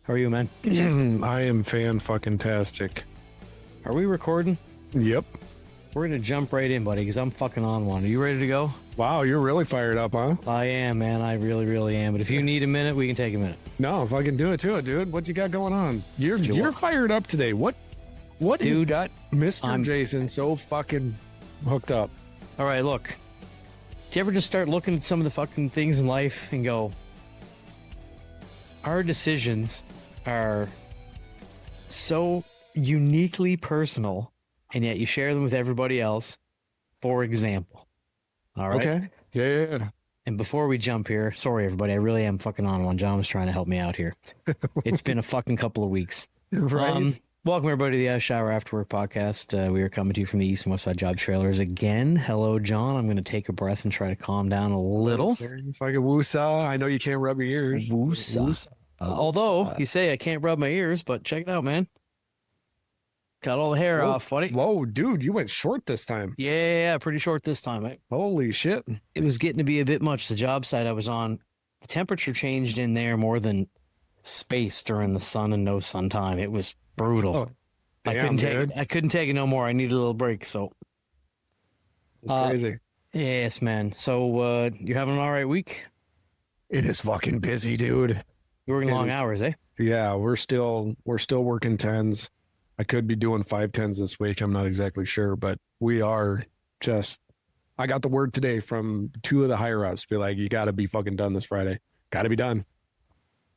How are you, man? I am fan-fucking-tastic. Are we recording? Yep. We're going to jump right in, buddy, because I'm fucking on one. Are you ready to go? Wow, you're really fired up, huh? I am, man. I really, really am. But if you need a minute, we can take a minute. No, if I can do it to it, dude. What you got going on? You're fired up today. What dude got Mr. Jason so fucking hooked up? All right, look. Do you ever just start looking at some of the fucking things in life and go, our decisions are so uniquely personal, and yet you share them with everybody else? For example. All right? Okay. Yeah. And before we jump here, sorry, everybody. I really am fucking on one. John was trying to help me out here. It's been a fucking couple of weeks. Right. Welcome, everybody, to the Shower After Work podcast. We are coming to you from the East and West Side Job trailers again. Hello, John. I'm going to take a breath and try to calm down a little. Fucking woosah. I know you can't rub your ears. Woosah. Although, you say I can't rub my ears, but check it out, man. Got all the hair off, buddy. Whoa, dude, you went short this time. Yeah, pretty short this time, mate. Holy shit. It was getting to be a bit much. The job site I was on, the temperature changed in there more than space during the sun and no sun time. It was brutal. Oh, I couldn't take it no more. I needed a little break. So it's crazy. Yes, man. So you having an all right week? It is fucking busy, dude. You're working long hours, eh? Yeah, we're still working 10s. I could be doing 5 10s this week. I'm not exactly sure, but we are just. I got the word today from 2 of the higher ups. Be like, you got to be fucking done this Friday. Got to be done.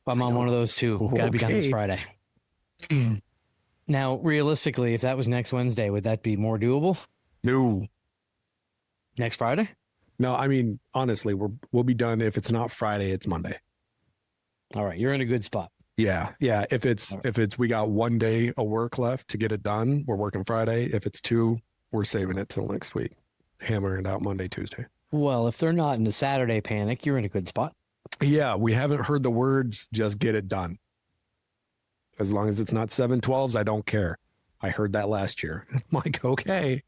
I'm on one of those too. Got to be done this Friday. Now, realistically, if that was next Wednesday, would that be more doable? No. Next Friday? No, I mean, honestly, we'll be done. If it's not Friday, it's Monday. All right, you're in a good spot. Yeah. If it's we got 1 day of work left to get it done, we're working Friday. If it's 2, we're saving it till next week. Hammering it out Monday, Tuesday. Well, if they're not in the Saturday panic, you're in a good spot. Yeah, we haven't heard the words, just get it done. As long as it's not 7/12s, I don't care. I heard that last year. I'm like, okay.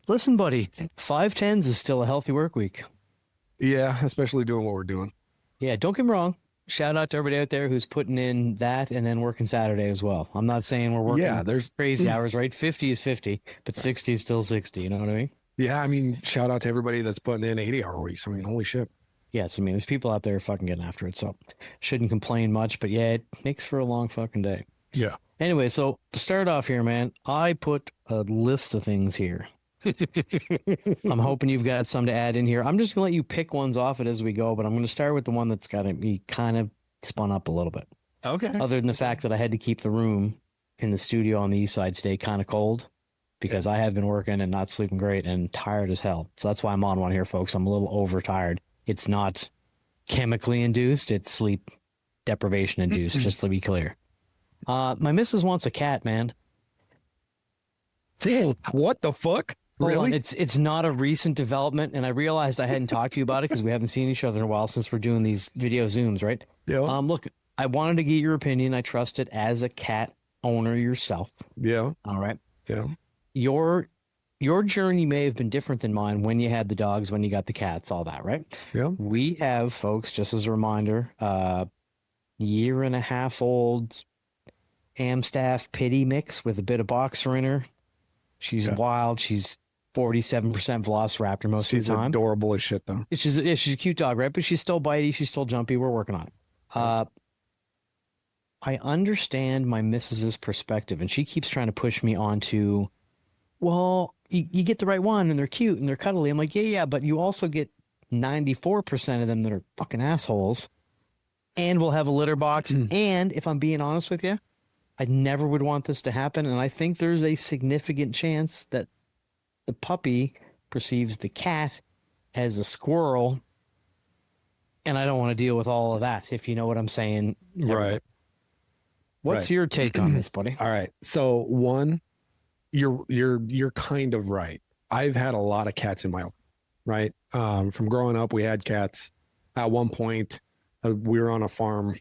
Listen, buddy, 5 10s is still a healthy work week. Yeah, especially doing what we're doing. Yeah, don't get me wrong. Shout out to everybody out there who's putting in that and then working Saturday as well. I'm not saying we're working there's crazy hours, right? 50 is 50, but 60 is still 60. You know what I mean? Yeah, I mean, shout out to everybody that's putting in 80-hour weeks. I mean, holy shit. Yes, I mean, there's people out there fucking getting after it, so shouldn't complain much, but yeah, it makes for a long fucking day. Yeah. Anyway, so to start off here, man, I put a list of things here. I'm hoping you've got some to add in here. I'm just going to let you pick ones off it as we go, but I'm going to start with the one that's got to be kind of spun up a little bit. Okay. Other than the fact that I had to keep the room in the studio on the east side today kind of cold because I have been working and not sleeping great and tired as hell. So that's why I'm on one here, folks. I'm a little overtired. It's not chemically induced. It's sleep deprivation induced, just to be clear. My missus wants a cat, man. What the fuck? Really? It's not a recent development, and I realized I hadn't talked to you about it because we haven't seen each other in a while since we're doing these video Zooms, right? Yeah. Look, I wanted to get your opinion. I trust it as a cat owner yourself. Yeah. All right. Yeah. Your journey may have been different than mine when you had the dogs, when you got the cats, all that, right? Yeah. We have, folks, just as a reminder, 1.5-year-old Amstaff Pity mix with a bit of boxer in her. She's wild. She's 47% Velociraptor most of the time. She's adorable as shit, though. She's a cute dog, right? But she's still bitey. She's still jumpy. We're working on it. I understand my missus's perspective, and she keeps trying to push me onto, well, you get the right one, and they're cute, and they're cuddly. I'm like, yeah, but you also get 94% of them that are fucking assholes, and we'll have a litter box. And if I'm being honest with you, I never would want this to happen, and I think there's a significant chance that the puppy perceives the cat as a squirrel, and I don't want to deal with all of that, if you know what I'm saying. Right. What's your take on this, buddy? All right. So one, you're kind of right. I've had a lot of cats in my life, right? From growing up, we had cats. At one point, we were on a farm.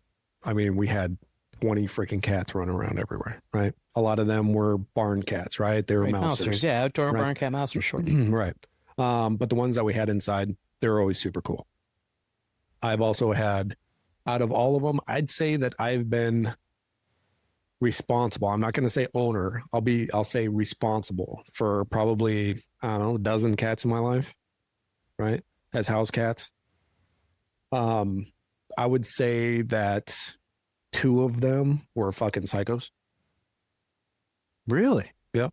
I mean, we had 20 freaking cats running around everywhere, right? A lot of them were barn cats, right? They were mousers. Yeah, outdoor barn cat mousers, sure. Right. But the ones that we had inside, they were always super cool. I've also had out of all of them, I'd say that I've been responsible. I'm not going to say owner. I'll say responsible for probably, I don't know, a dozen cats in my life, right? As house cats. I would say that 2 of them were fucking psychos. Really? Yep.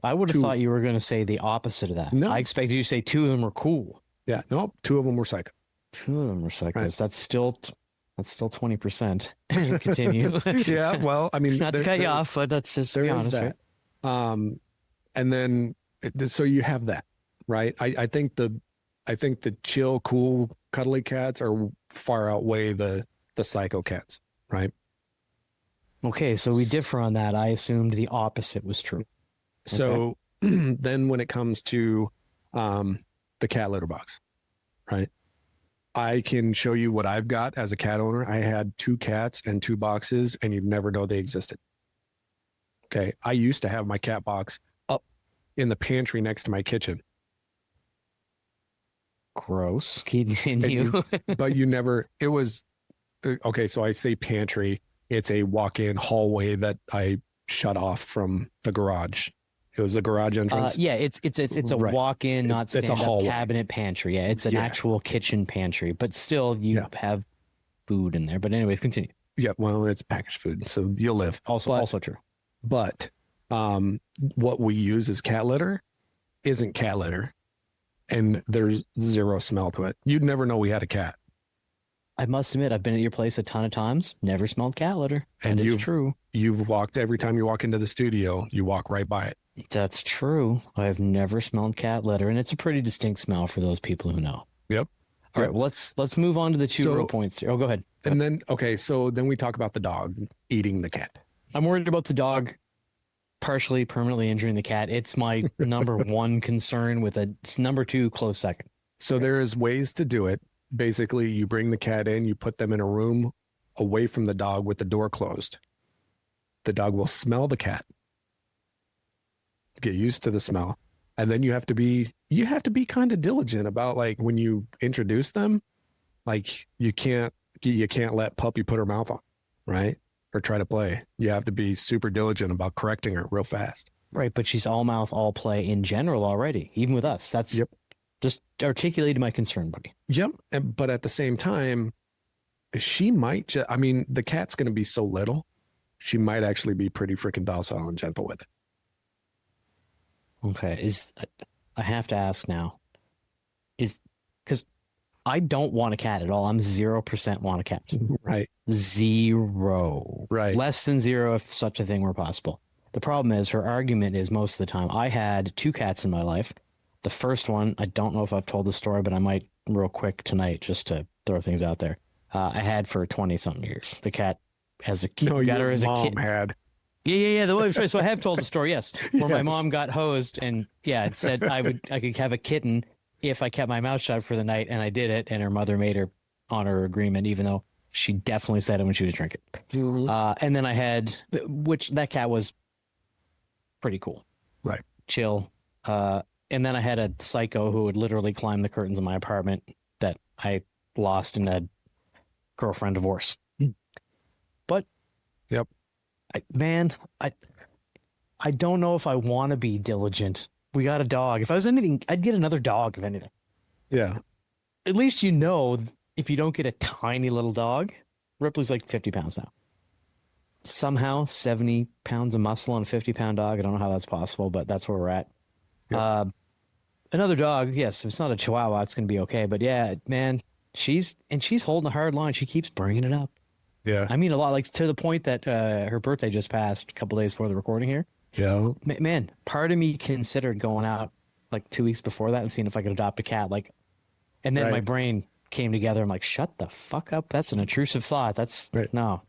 I would have 2. thought you were going to say the opposite of that. No. I expected you to say 2 of them were cool. Yeah. No, 2 of them were psycho. 2 of them were psychos. Right. That's still 20%. Continue. Yeah. Well, I mean, not to cut you off, but that's just to be honest, that. Right? And then so you have that, right? I think the chill, cool, cuddly cats are far outweigh the psycho cats, right? Okay, so we differ on that. I assumed the opposite was true. So then when it comes to the cat litter box, right? I can show you what I've got as a cat owner. I had 2 cats and 2 boxes, and you'd never know they existed. Okay. I used to have my cat box up in the pantry next to my kitchen. Gross. Continue. But you never, it was, okay, so I say pantry. It's a walk-in hallway that I shut off from the garage. It was the garage entrance. Yeah, it's a Right. walk-in, not It's a stand-up hallway. cabinet pantry. Yeah, it's an actual kitchen pantry, but still you have food in there. But anyways, continue. Yeah, well, it's packaged food, so you'll live. Also true. But what we use as cat litter isn't cat litter, and there's 0 smell to it. You'd never know we had a cat. I must admit, I've been at your place a ton of times. Never smelled cat litter. And That is true. You've walked, every time you walk into the studio, you walk right by it. That's true. I've never smelled cat litter, and it's a pretty distinct smell for those people who know. Yep. All right, well, let's move on to the 2 real points here. Oh, go ahead. And then, okay, so then we talk about the dog eating the cat. I'm worried about the dog partially permanently injuring the cat. It's my number 1 concern, with a number 2 close second. So there is ways to do it. Basically, you bring the cat in, you put them in a room away from the dog with the door closed. The dog will smell the cat, get used to the smell. And then you have to be kind of diligent about, like, when you introduce them, like you can't let puppy put her mouth on, right? Or try to play. You have to be super diligent about correcting her real fast. Right, but she's all mouth, all play in general already, even with us. That's just articulated my concern, buddy. Yep. But at the same time, she might just, I mean, the cat's going to be so little, she might actually be pretty freaking docile and gentle with it. Okay, I have to ask now, because I don't want a cat at all. I'm 0% want a cat. Right. 0. Right. Less than 0 if such a thing were possible. The problem is her argument is most of the time, I had 2 cats in my life. The first one, I don't know if I've told the story, but I might real quick tonight just to throw things out there. I had for 20-something years. The cat as a kid. No, got her your as a mom kid. had. Yeah. So I have told the story, yes, where my Yes. mom got hosed, and it said I could have a kitten if I kept my mouth shut for the night, and I did it, and her mother made her honor her agreement, even though she definitely said it when she was drinking. And then I had, which that cat was pretty cool, Right. chill. And then I had a psycho who would literally climb the curtains of my apartment that I lost in a girlfriend divorce. But Yep. I don't know if I want to be diligent. We got a dog. If I was anything, I'd get another dog, if anything. Yeah. At least if you don't get a tiny little dog, Ripley's like 50 pounds now. Somehow 70 pounds of muscle on a 50-pound dog. I don't know how that's possible, but that's where we're at. Yep. Another dog, yes, if it's not a Chihuahua, it's going to be okay. But yeah, man, she's holding a hard line. She keeps bringing it up. Yeah. I mean, a lot, like to the point that her birthday just passed a couple days before the recording here. Yeah. Man, part of me considered going out like 2 weeks before that and seeing if I could adopt a cat. And then my brain came together. I'm like, shut the fuck up. That's an intrusive thought. That's no.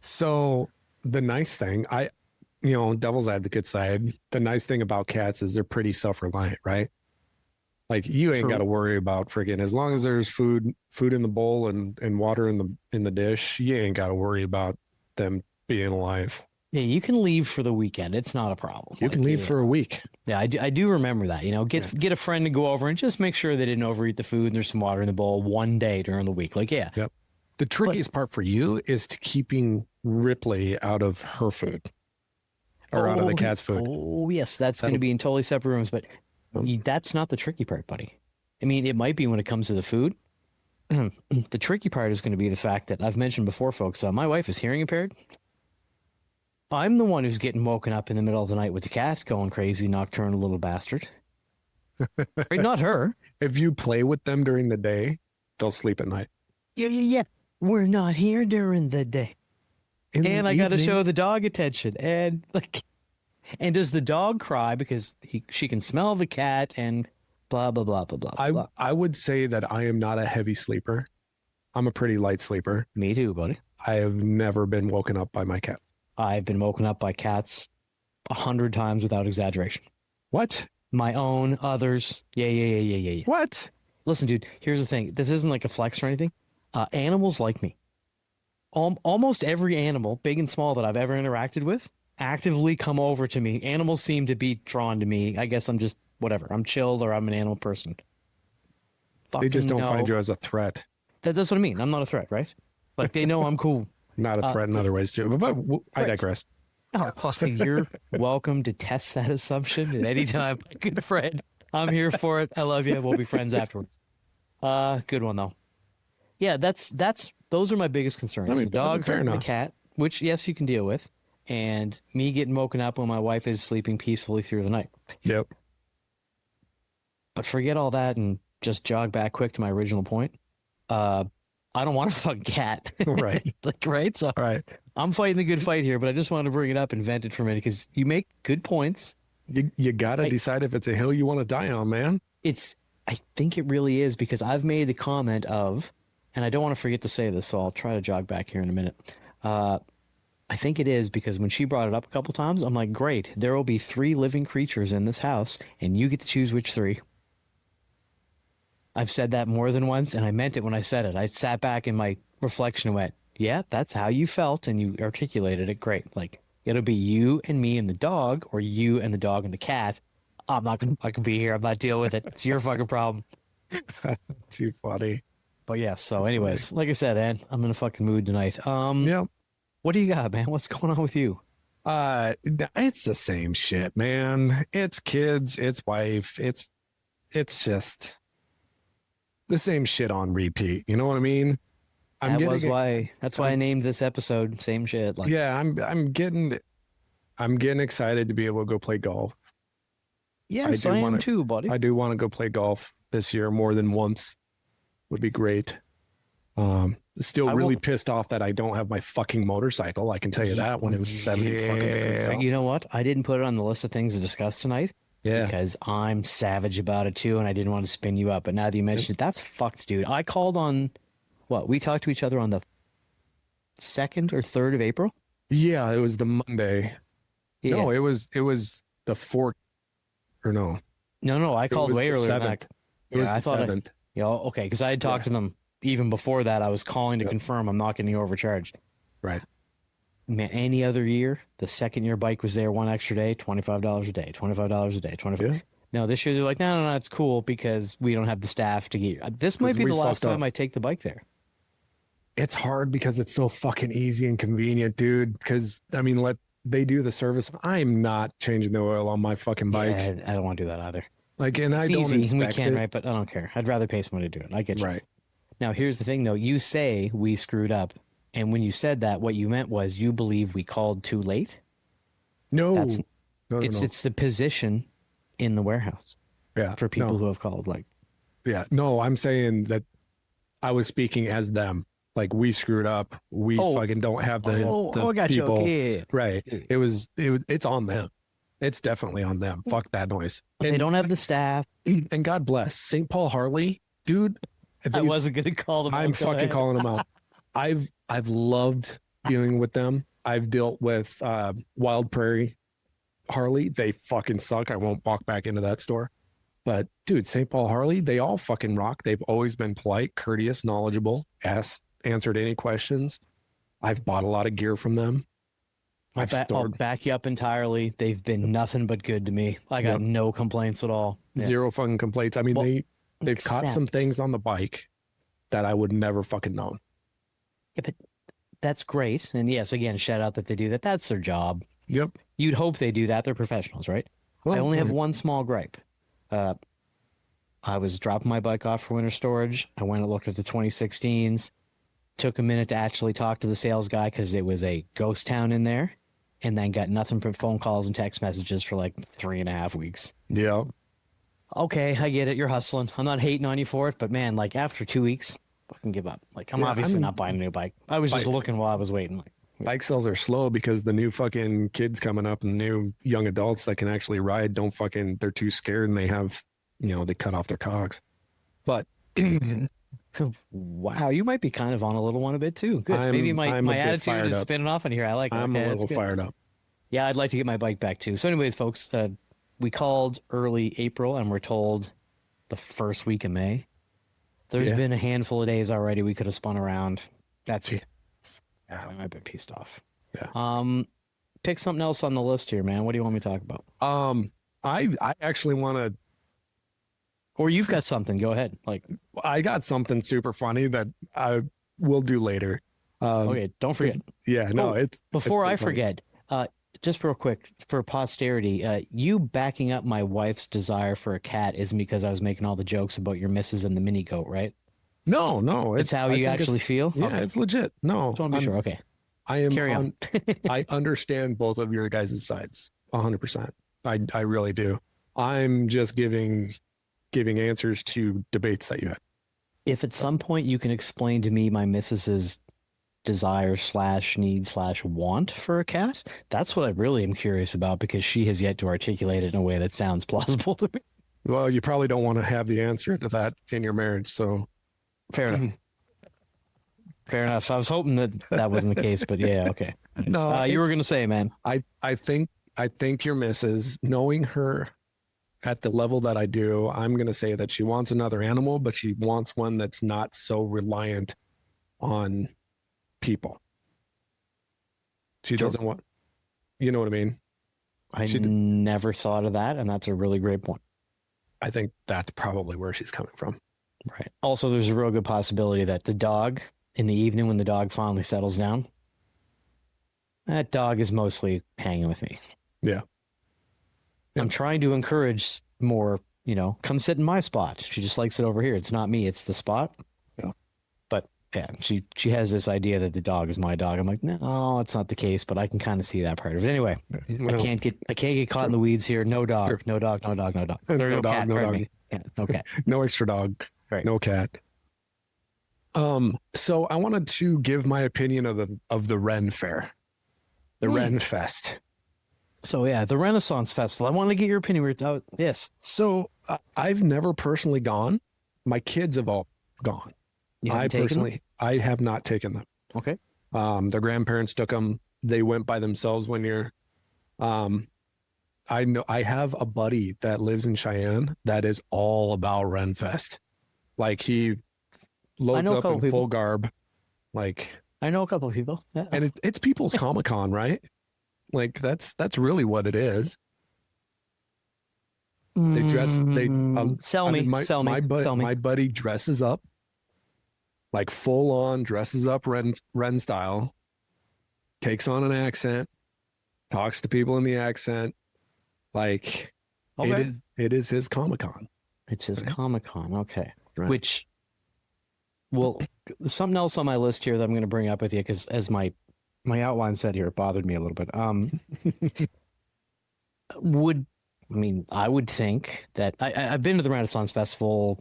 So the nice thing, devil's advocate side, the nice thing about cats is they're pretty self-reliant, right? Like you ain't got to worry about friggin', as long as there's food in the bowl and water in the dish, you ain't got to worry about them being alive. Yeah, you can leave for the weekend. It's not a problem. You can leave for a week. Yeah, I do remember that. Get a friend to go over and just make sure they didn't overeat the food and there's some water in the bowl one day during the week. Yep. The trickiest part for you is to keeping Ripley out of her food or out of the cat's food. Oh, yes. That's going to be in totally separate rooms, but that's not the tricky part, buddy. I mean, it might be when it comes to the food. The tricky part is going to be the fact that I've mentioned before, folks, my wife is hearing impaired. I'm the one who's getting woken up in the middle of the night with the cat going crazy, nocturnal little bastard. Right, not her. If you play with them during the day, they'll sleep at night. Yeah. We're not here during the day. And I got to show the dog attention. And does the dog cry because she can smell the cat and blah, blah, blah, blah, blah. I would say that I am not a heavy sleeper. I'm a pretty light sleeper. Me too, buddy. I have never been woken up by my cat. I've been woken up by cats 100 times without exaggeration. What? My own, others. Yeah. What? Listen, dude, here's the thing. This isn't like a flex or anything. Animals like me. Almost every animal, big and small, that I've ever interacted with, actively come over to me. Animals seem to be drawn to me. I guess I'm just, whatever. I'm chilled or I'm an animal person. They just don't find you as a threat. That's what I mean. I'm not a threat, right? Like, they know I'm cool. Not a threat in other ways, too. But I digress. Oh, you're welcome to test that assumption at any time. Good friend. I'm here for it. I love you. We'll be friends afterwards. Good one, though. Yeah, those are my biggest concerns. The dog and the cat, which, yes, you can deal with, and me getting woken up when my wife is sleeping peacefully through the night. Yep. But forget all that and just jog back quick to my original point. I don't want a fucking cat. Right. Right? So right. I'm fighting the good fight here, but I just wanted to bring it up and vent it for a minute because you make good points. You got to decide if it's a hill you want to die on, man. I think it really is because I've made the comment of, and I don't want to forget to say this, so I'll try to jog back here in a minute. I think it is because when she brought it up a couple times, I'm like, great, there will be 3 living creatures in this house, and you get to choose which 3. I've said that more than once, and I meant it when I said it. I sat back in my reflection and went, yeah, that's how you felt, and you articulated it great. Like, it'll be you and me and the dog, or you and the dog and the cat. I'm not going to fucking be here. I'm not dealing with it. It's your fucking problem. Too funny. But yeah, so anyways, like I said, Ed, I'm in a fucking mood tonight. Yeah. What do you got, man? What's going on with you? It's the same shit, man. It's kids, it's wife, it's just the same shit on repeat. You know what I mean? That's why I named this episode "Same Shit." Like, yeah, I'm getting excited to be able to go play golf. Yes, I am too, buddy. I do want to go play golf this year more than once. Would be great. Still really pissed off that I don't have my fucking motorcycle. I can tell you that when it was 70 fucking degrees out. You know what? I didn't put it on the list of things to discuss tonight. Yeah. Because I'm savage about it too, and I didn't want to spin you up. But now that you mentioned it, that's fucked, dude. I called on, we talked to each other on the 2nd or 3rd of April? Yeah, it was the Monday. Yeah. No, it was the 4th, or no. No, I called way earlier than that. It was the 7th. Okay, because I had talked to them even before that. I was calling to confirm I'm not getting overcharged. Right. Man, any other year, the second your bike was there one extra day, $25 a day, $25 a day, $25. Yeah. No, this year they're like, no, it's cool because we don't have the staff to get you. This might be the last time I take the bike there. It's hard because it's so fucking easy and convenient, dude. Because, I mean, they do the service. I'm not changing the oil on my fucking bike. Yeah, I don't want to do that either. Like, and it's I don't easy. inspect we can, it. right? But I don't care. I'd rather pay somebody to do it. I get you. Right. Now, here's the thing, though. You say we screwed up. And when you said that, what you meant was you believe we called too late? No. It's the position in the warehouse. Yeah. For people who have called. Yeah. No, I'm saying that I was speaking as them. Like, we screwed up. We fucking don't have the I got people. You. Yeah. Right. It's on them. It's definitely on them. Fuck that noise. They don't have the staff. And God bless St. Paul Harley, dude. I wasn't going to call them out. I'm fucking calling them out. I've loved dealing with them. I've dealt with Wild Prairie Harley. They fucking suck. I won't walk back into that store. But dude, St. Paul Harley, they all fucking rock. They've always been polite, courteous, knowledgeable, answered any questions. I've bought a lot of gear from them. I'll back you up entirely. They've been nothing but good to me. I got no complaints at all. Zero fucking complaints. I mean, they've caught some things on the bike that I would never fucking known. Yeah, but that's great. And yes, again, shout out that they do that. That's their job. Yep. You'd hope they do that. They're professionals, right? I only have one small gripe. I was dropping my bike off for winter storage. I went and looked at the 2016s. Took a minute to actually talk to the sales guy because it was a ghost town in there, and then got nothing but phone calls and text messages for like 3.5 weeks. Yeah. Okay, I get it. You're hustling. I'm not hating on you for it, but man, like after 2 weeks, fucking give up. Like I'm obviously not buying a new bike. I was just looking while I was waiting. Like, bike sales are slow because the new fucking kids coming up and the new young adults that can actually ride they're too scared and they have, they cut off their cogs. But wow, you might be kind of on a little one a bit too. Good. Maybe my attitude is spinning off in here. I like it. I'm okay, a little fired up. Yeah, I'd like to get my bike back too. So anyways, folks, we called early April and we're told the first week of May. There's been a handful of days already we could have spun around. That's it. Yeah, I might be pissed off. Yeah. Pick something else on the list here, man. What do you want me to talk about? I actually want to. Or you've got something. Go ahead. Like I got something super funny that I will do later. Okay, don't forget. Yeah, no, before I funny. forget. Just real quick for posterity, you backing up my wife's desire for a cat isn't because I was making all the jokes about your missus and the mini goat, right? No, it's how you actually feel. Yeah, okay. It's legit. No, Just want to be sure. Okay, I am. Carry on. I understand both of your guys' sides 100%. I really do. I'm just giving answers to debates that you had. If at some point you can explain to me my missus's desire / need / want for a cat, that's what I really am curious about because she has yet to articulate it in a way that sounds plausible to me. Well, you probably don't want to have the answer to that in your marriage, so fair enough. Fair enough. I was hoping that wasn't the case, but yeah, okay. No, you were gonna say, man. I think your missus, knowing her at the level that I do, I'm gonna say that she wants another animal, but she wants one that's not so reliant on people. She doesn't want, you know what I mean? I never thought of that, and that's a really great point. I think that's probably where she's coming from. Right. Also, there's a real good possibility that the dog, in the evening when the dog finally settles down, that dog is mostly hanging with me. Yeah. I'm trying to encourage more, come sit in my spot. She just likes it over here. It's not me, it's the spot. Yeah. But yeah, she has this idea that the dog is my dog. I'm like, no, it's not the case, but I can kind of see that part of it. Anyway, well, I can't get caught in the weeds here. No dog, sure. no dog, no dog, no dog. No No dog, cat, no pardon dog. me. Yeah, no cat. No extra dog. Right. No cat. So I wanted to give my opinion of the Ren Fair, the Ren Fest. So yeah, the Renaissance Festival. I want to get your opinion. Yes. So I've never personally gone. My kids have all gone. I have not taken them. Okay. Their grandparents took them. They went by themselves one year. I know I have a buddy that lives in Cheyenne that is all about Renfest. Like he loads up in full garb. Like I know a couple of people. Yeah. And it's people's Comic-Con, right? Like that's really what it is. They dress. They sell me. My buddy dresses up, like full on dresses up Ren style. Takes on an accent, talks to people in the accent. Like it is his Comic-Con. It's his Comic-Con. Okay. Right. Which, well, something else on my list here that I'm going to bring up with you because as my outline said here, it bothered me a little bit. I would think that I've been to the Renaissance Festival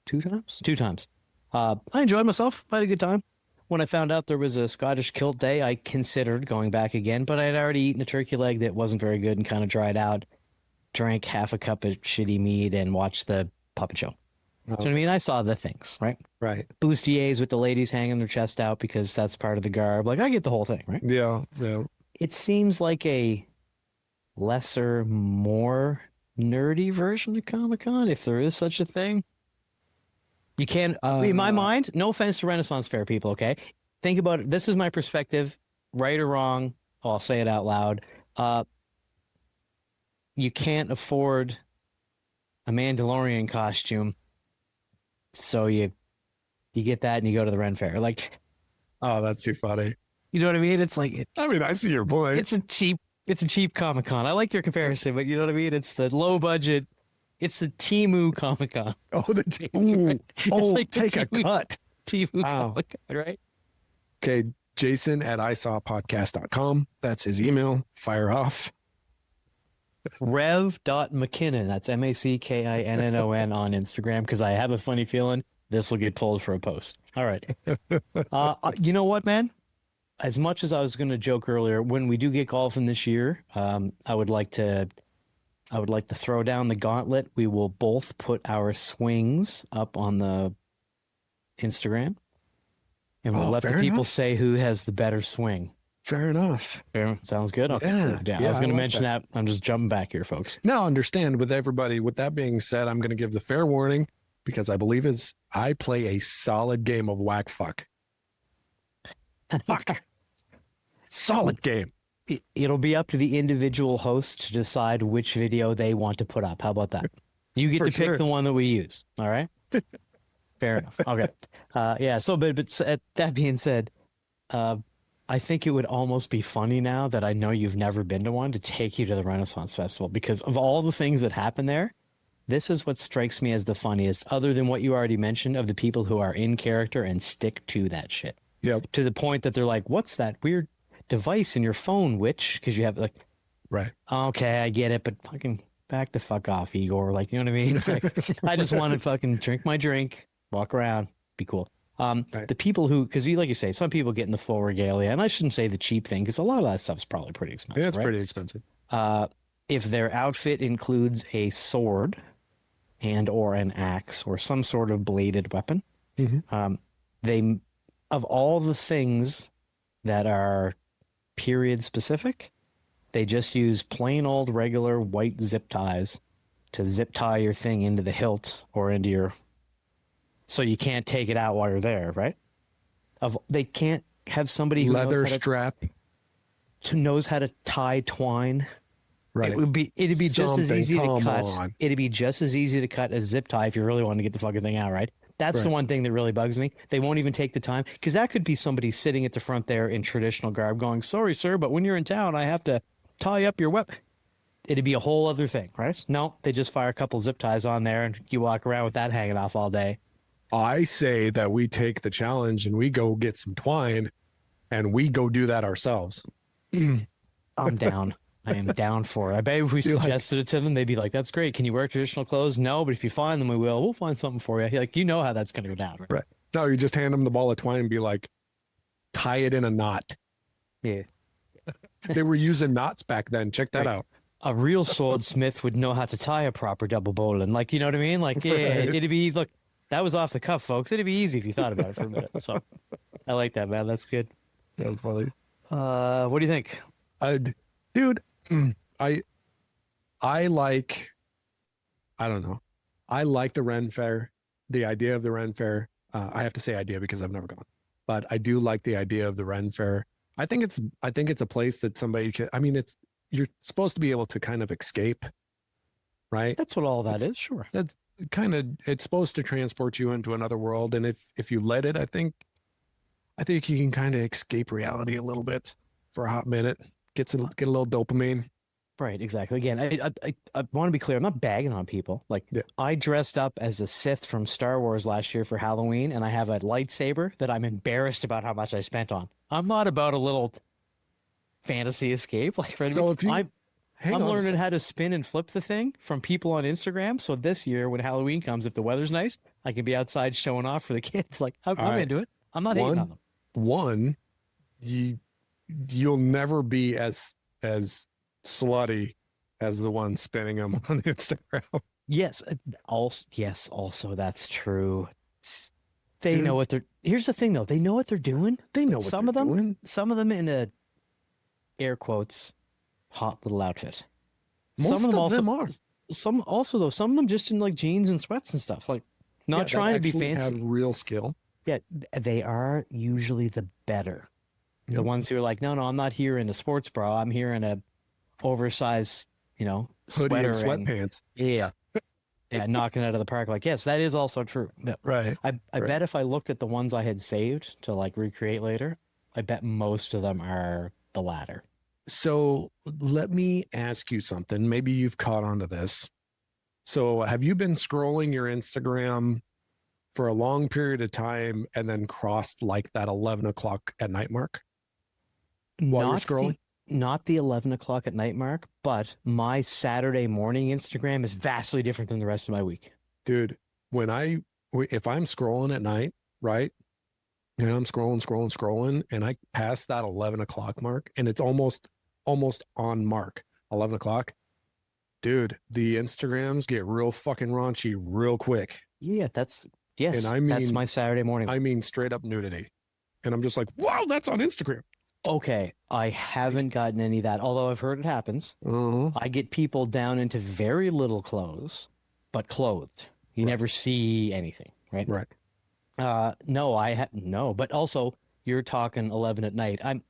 two times. I enjoyed myself. I had a good time. When I found out there was a Scottish kilt day, I considered going back again, but I had already eaten a turkey leg that wasn't very good and kind of dried out, drank half a cup of shitty mead and watched the puppet show. Oh. You know what I mean? I saw the things, right? Right. Bustiers with the ladies hanging their chest out because that's part of the garb. Like, I get the whole thing, right? Yeah. It seems like a lesser, more nerdy version of Comic-Con, if there is such a thing. You can't, in my mind, no offense to Renaissance Fair people, okay? Think about it. This is my perspective, right or wrong. I'll say it out loud. You can't afford a Mandalorian costume, so you get that and you go to the Ren Fair. Like, Oh, that's too funny. You know what I mean? It's like I mean, I see your point. it's a cheap Comic Con. I like your comparison, but you know what I mean? It's the low budget. It's the Temu Comic Con. Oh, ooh, like take a cut. Temu Wow. Comic Con, right? Okay, Jason at isawpodcast.com. That's his email. Fire off. Rev.McKinnon. That's MacKinnon on Instagram, because I have a funny feeling this will get pulled for a post. All right. You know what, man? As much as I was going to joke earlier, when we do get golfing this year, I would like to throw down the gauntlet. We will both put our swings up on the Instagram, and we'll let the people say who has the better swing. Fair enough. Fair. Sounds good. Okay. Yeah, I was going to mention that. I'm just jumping back here, folks. Now, understand with everybody, with that being said, I'm going to give the fair warning because I believe I play a solid game of whack fuck. Fuck. Solid game. It'll be up to the individual host to decide which video they want to put up. How about that? You get to pick the one that we use. All right. Fair enough. Okay. Yeah. So, but that being said, I think it would almost be funny now that I know you've never been to one to take you to the Renaissance Festival, because of all the things that happen there. This is what strikes me as the funniest, other than what you already mentioned of the people who are in character and stick to that shit. Yep. To the point that they're like, "What's that weird device in your phone, witch?" Because you have like, right. Okay, I get it, but fucking back the fuck off, Igor. Like, you know what I mean? Like, I just want to fucking drink my drink, walk around, be cool. Right. The people who, because like you say, some people get in the full regalia, and I shouldn't say the cheap thing, because a lot of that stuff's probably pretty expensive. Yeah, it's right? pretty expensive. If their outfit includes a sword and or an axe or some sort of bladed weapon, they, of all the things that are period specific, they just use plain old regular white zip ties to zip tie your thing into the hilt or into your, so you can't take it out while you're there, right? They can't have somebody who leather knows strap knows how to tie twine. Right. It'd be just as easy to cut. On. It'd be just as easy to cut as zip tie if you really wanted to get the fucking thing out, right? That's the one thing that really bugs me. They won't even take the time, because that could be somebody sitting at the front there in traditional garb going, "Sorry, sir, but when you're in town, I have to tie up your weapon." It'd be a whole other thing, right? No, they just fire a couple zip ties on there and you walk around with that hanging off all day. I say that we take the challenge and we go get some twine and we go do that ourselves. I'm down. I am down for it. I bet if we suggested it to them, they'd be like, "That's great. Can you wear traditional clothes?" "No, but if you find them, we will. We'll find something for you." Like, you know how that's going to go down, right? Right. No, you just hand them the ball of twine and be like, tie it in a knot. Yeah. They were using knots back then. Check that out. A real swordsmith would know how to tie a proper double bowline. Like, you know what I mean? Like, yeah, it'd be, look, that was off the cuff, folks. It'd be easy if you thought about it for a minute. So I like that, man. That's good. That's funny. What do you think? Dude, I like, I don't know. I like the Ren Fair, the idea of the Ren Fair. I have to say idea because I've never gone, but I do like the idea of the Ren Fair. I think it's a place that somebody can, I mean, you're supposed to be able to kind of escape, right? That's what all that is. Sure. That's kind of, it's supposed to transport you into another world. And if you let it, I think you can kind of escape reality a little bit for a hot minute, get a little dopamine. Right, exactly. Again, I want to be clear. I'm not bagging on people. Like, I dressed up as a Sith from Star Wars last year for Halloween, and I have a lightsaber that I'm embarrassed about how much I spent on. I'm not about a little fantasy escape. Like, so if you, I'm learning how to spin and flip the thing from people on Instagram. So this year, when Halloween comes, if the weather's nice, I can be outside showing off for the kids. Like, I'm into it. I'm not hating on them. One, you'll never be as slutty as the one spinning them on Instagram. Yes. Also that's true. They know what they're, here's the thing though. They know what they're doing. They know what they're doing. Some of them in a air quotes, hot little outfit. Most of them are. Some of them just in like jeans and sweats and stuff. Like, not trying to be fancy. Have real skill. Yeah. They are usually the better. Yep. The ones who are like, no, I'm not here in a sports bra. I'm here in a oversized, hoodie sweater and sweatpants. Yeah. Yeah, knocking it out of the park. Like, yes, that is also true. No. Right. I Right. bet if I looked at the ones I had saved to like recreate later, I bet most of them are the latter. So let me ask you something. Maybe you've caught on to this. So have you been scrolling your Instagram for a long period of time and then crossed like that 11 o'clock at night mark while you're Not scrolling? not the 11 o'clock at night mark, but my Saturday morning Instagram is vastly different than the rest of my week. Dude, if I'm scrolling at night, right? And I'm scrolling, and I pass that 11 o'clock mark and it's almost on mark, 11 o'clock. Dude, the Instagrams get real fucking raunchy real quick. Yeah, that's yes. And that's my Saturday morning. I mean straight up nudity. And I'm just like, wow, that's on Instagram. Okay, I haven't gotten any of that, although I've heard it happens. Uh-huh. I get people down into very little clothes, but clothed. You never see anything, right? Right. No, but also you're talking 11 at night. Right.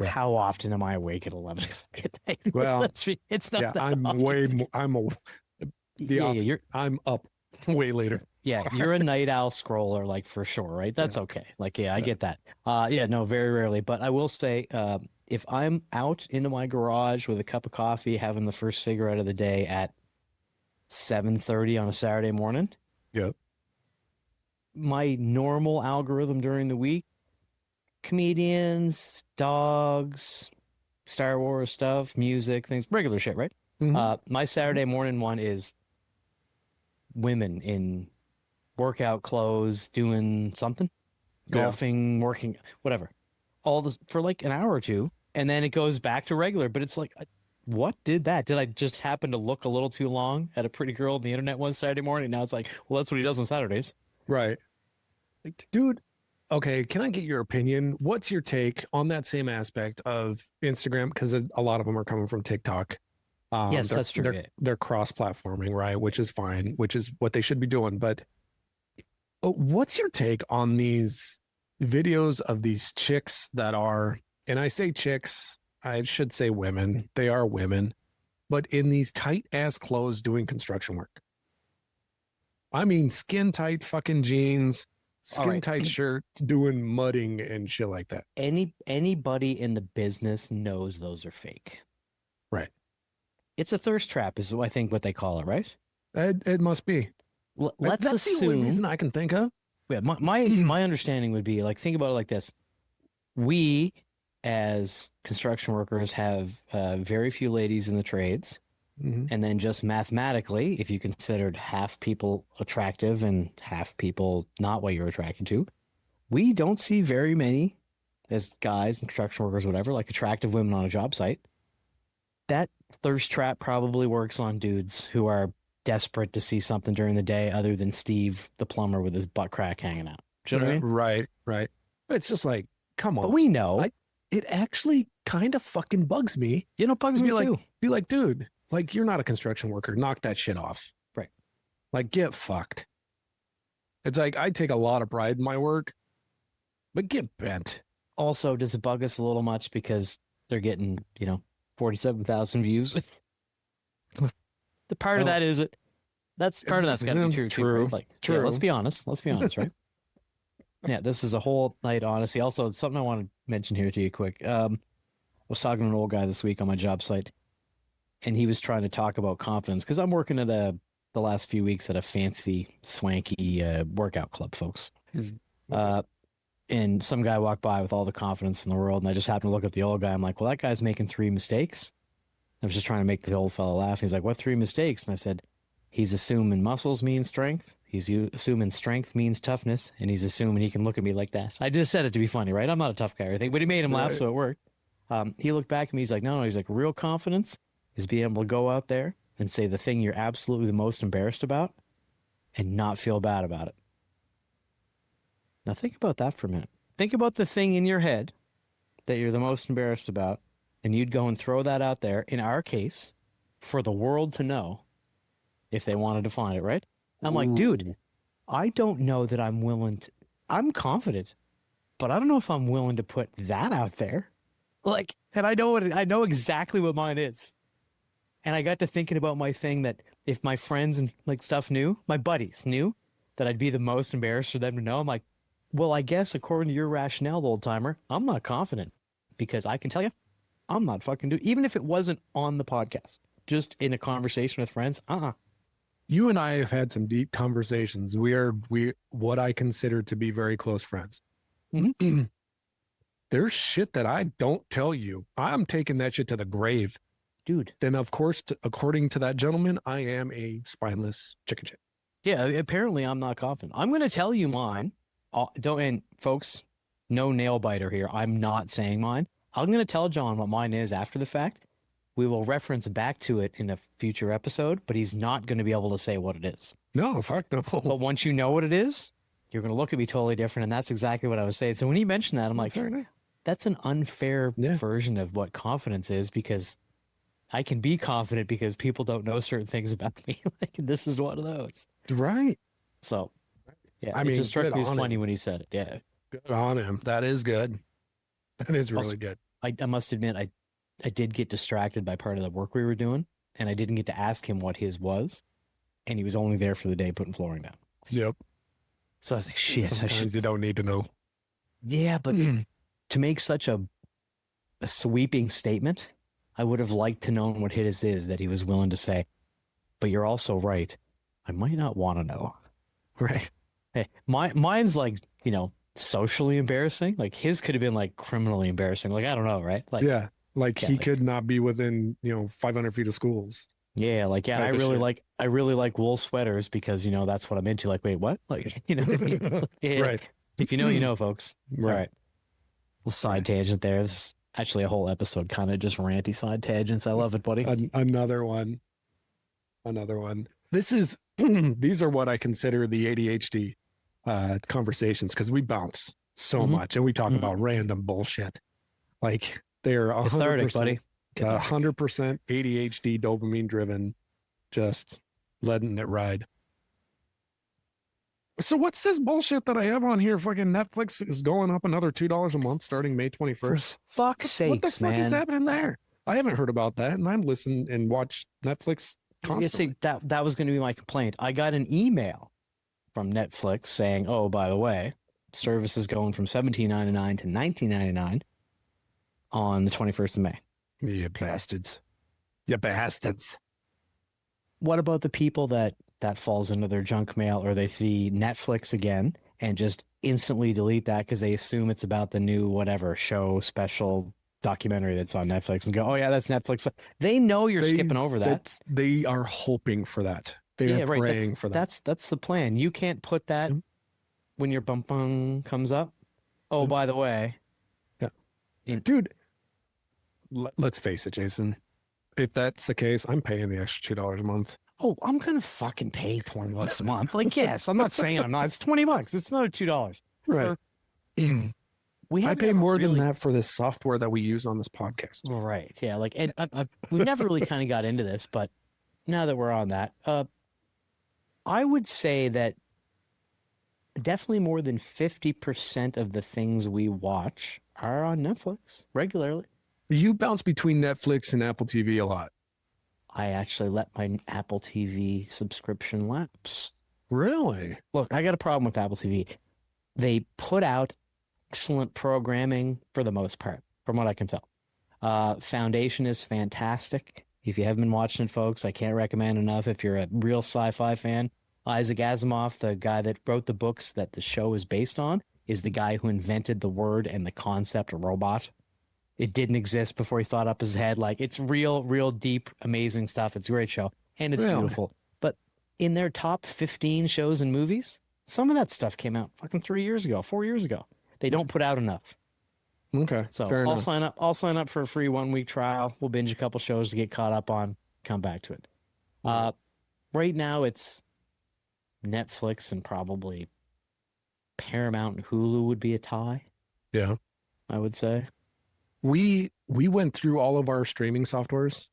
How often am I awake at 11 at night? Well, it's not Yeah, that I'm often. way more, I'm up way later. You're a night owl scroller, like for sure, right? That's okay. Like, yeah, I get that. No, very rarely. But I will say, if I'm out into my garage with a cup of coffee, having the first cigarette of the day at 7:30 on a Saturday morning, Yep. my normal algorithm during the week, comedians, dogs, Star Wars stuff, music, things, regular shit, right? Mhm. My Saturday morning one is women in workout clothes doing something, Yeah. golfing, working, whatever. All this for like an hour or two, and then it goes back to regular. But it's like, what did that? Did I just happen to look a little too long at a pretty girl on the internet one Saturday morning? Now it's like, well, that's what he does on Saturdays. Right. Dude, okay, can I get your opinion? What's your take on that same aspect of Instagram? Because a lot of them are coming from TikTok. Yes, they're, that's true. They're cross-platforming, right? Which is fine, which is what they should be doing. But what's your take on these videos of these chicks that are, and I say chicks, I should say women. They are women, but in these tight-ass clothes doing construction work. I mean, skin-tight fucking jeans, skin-tight shirt, doing mudding and shit like that. Anybody in the business knows those are fake. Right. It's a thirst trap, is I think what they call it, right? It must be. Let's That's the only assume. reason I can think of. Yeah, my understanding would be like, think about it like this: we, as construction workers, have very few ladies in the trades, and then just mathematically, if you considered half people attractive and half people not what you're attracted to, we don't see very many as guys and construction workers, whatever, like attractive women on a job site. That thirst trap probably works on dudes who are desperate to see something during the day other than Steve the plumber with his butt crack hanging out. Do you know what I mean? Right. It's just like, come on. But we know. It actually kind of fucking bugs me. You know, bugs me too. Be like, dude, like you're not a construction worker. Knock that shit off. Right. Like, get fucked. It's like, I take a lot of pride in my work, but get bent. Also, does it bug us a little much because they're getting, 47,000 views? The part of that is it. That's part of that's got to be true. True. Right? Like, True. Yeah, let's be honest, right? Yeah, this is a whole night honesty. Also, it's something I want to mention here to you quick. I was talking to an old guy this week on my job site, and he was trying to talk about confidence because I'm working at the last few weeks at a fancy, swanky workout club, folks. And some guy walked by with all the confidence in the world, and I just happened to look at the old guy. I'm like, well, that guy's making 3 mistakes. I was just trying to make the old fellow laugh. He's like, what 3 mistakes? And I said, he's assuming muscles mean strength. He's assuming strength means toughness. And he's assuming he can look at me like that. I just said it to be funny, right? I'm not a tough guy or anything, but he made him laugh, so it worked. He looked back at me. He's like, no. He's like, real confidence is being able to go out there and say the thing you're absolutely the most embarrassed about and not feel bad about it. Now think about that for a minute. Think about the thing in your head that you're the most embarrassed about, and you'd go and throw that out there, in our case, for the world to know if they wanted to find it, right? I'm like, dude, I don't know that I'm willing to, I'm confident, but I don't know if I'm willing to put that out there. And I know exactly what mine is. And I got to thinking about my thing that if my friends and like stuff knew, my buddies knew that I'd be the most embarrassed for them to know, I'm like, well, I guess according to your rationale, old timer, I'm not confident because I can tell you, I'm not fucking doing, even if it wasn't on the podcast, just in a conversation with friends. You and I have had some deep conversations. We what I consider to be very close friends. Mhm. There's shit that I don't tell you. I'm taking that shit to the grave. Dude. Then, of course, according to that gentleman, I am a spineless chicken shit. Yeah, apparently I'm not confident. I'm going to tell you mine. And folks, no nail biter here. I'm not saying mine. I'm going to tell John what mine is after the fact. We will reference back to it in a future episode, but he's not going to be able to say what it is. No, fuck no. But once you know what it is, you're going to look at me totally different. And that's exactly what I was saying. So when he mentioned that, I'm like, that's an unfair version of what confidence is, because I can be confident because people don't know certain things about me. Like, this is one of those. Right. So, yeah, I mean, it just struck me as funny him. when he said it. Yeah. Good on him. That is good. That is really good. I must admit, I did get distracted by part of the work we were doing, and I didn't get to ask him what his was, and he was only there for the day putting flooring down. Yep. So I was like, shit. Sometimes you don't need to know. Yeah, but to make such a sweeping statement, I would have liked to know what his is that he was willing to say. But you're also right. I might not want to know. Right. Hey, mine's like, socially embarrassing. Like his could have been like criminally embarrassing. Like, I don't know, right? Like, yeah. Like he could not be within, 500 feet of schools. Yeah, like, yeah, I really like wool sweaters because, that's what I'm into. Like, wait, what? Like, yeah. Right. If you know, you know, folks. Right. All right. Little side tangent there. This is actually a whole episode, kind of just ranty side tangents. I love it, buddy. Another one. This is, these are what I consider the ADHD conversations, because we bounce so much and we talk about random bullshit. Like they're 100%, buddy. 100% ADHD, dopamine driven, just letting it ride. So what's this bullshit that I have on here? Fucking Netflix is going up another $2 a month starting May 21st. For fuck's sakes, what the fuck is happening there? I haven't heard about that, and I'm listening and watch Netflix constantly. Yeah, see, that was going to be my complaint. I got an email from Netflix saying, oh, by the way, service is going from $17.99 to $19.99 on the 21st of May. You bastards. You bastards. What about the people that falls into their junk mail, or they see Netflix again and just instantly delete that because they assume it's about the new whatever show, special, documentary that's on Netflix, and go, oh yeah, that's Netflix. They know you're skipping over that. They are hoping for that. They are praying for that. That's the plan. You can't put that when your bum bum comes up. Oh, by the way. Yeah. Dude, let's face it, Jason. If that's the case, I'm paying the extra $2 a month. Oh, I'm going to fucking pay $20 a month. Like, yes, I'm not saying I'm not. It's $20. It's another $2. Right. I pay more than that for this software that we use on this podcast. Right. Yeah. Like, and we never really kind of got into this, but now that we're on that, I would say that definitely more than 50% of the things we watch are on Netflix regularly. You bounce between Netflix and Apple TV a lot. I actually let my Apple TV subscription lapse. Really? Look, I got a problem with Apple TV. They put out excellent programming for the most part, from what I can tell. Foundation is fantastic. If you haven't been watching it, folks, I can't recommend enough. If you're a real sci-fi fan, Isaac Asimov, the guy that wrote the books that the show is based on, is the guy who invented the word and the concept of robot. It didn't exist before he thought up his head. Like, it's real deep, amazing stuff. It's a great show, and it's beautiful. But in their top 15 shows and movies, some of that stuff came out fucking 4 years ago. They don't put out enough. Okay, so fair enough. I'll sign up for a free 1 week trial. We'll binge a couple shows to get caught up on. Come back to it. Right now it's Netflix and probably Paramount and Hulu would be a tie. Yeah, I would say. We went through all of our streaming softwares,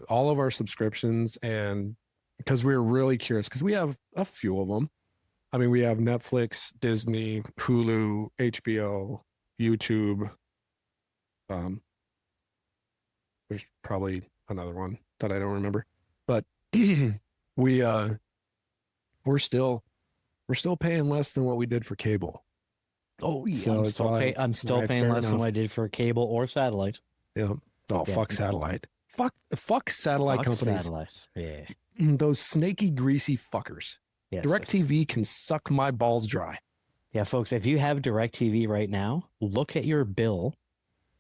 all of our subscriptions, and because we were really curious, because we have a few of them. I mean, we have Netflix, Disney, Hulu, HBO, YouTube. There's probably another one that I don't remember, but We we're still paying less than what we did for cable. Oh yeah, So it's all right. I'm still All right, paying fair less than enough. what I did for cable or satellite. Yeah. Oh, Yeah. fuck satellite. Fuck satellite Fuck companies. satellite. Yeah. Those snaky, greasy fuckers. Yes, DirecTV can suck my balls dry. Yeah, folks, if you have DirecTV right now, look at your bill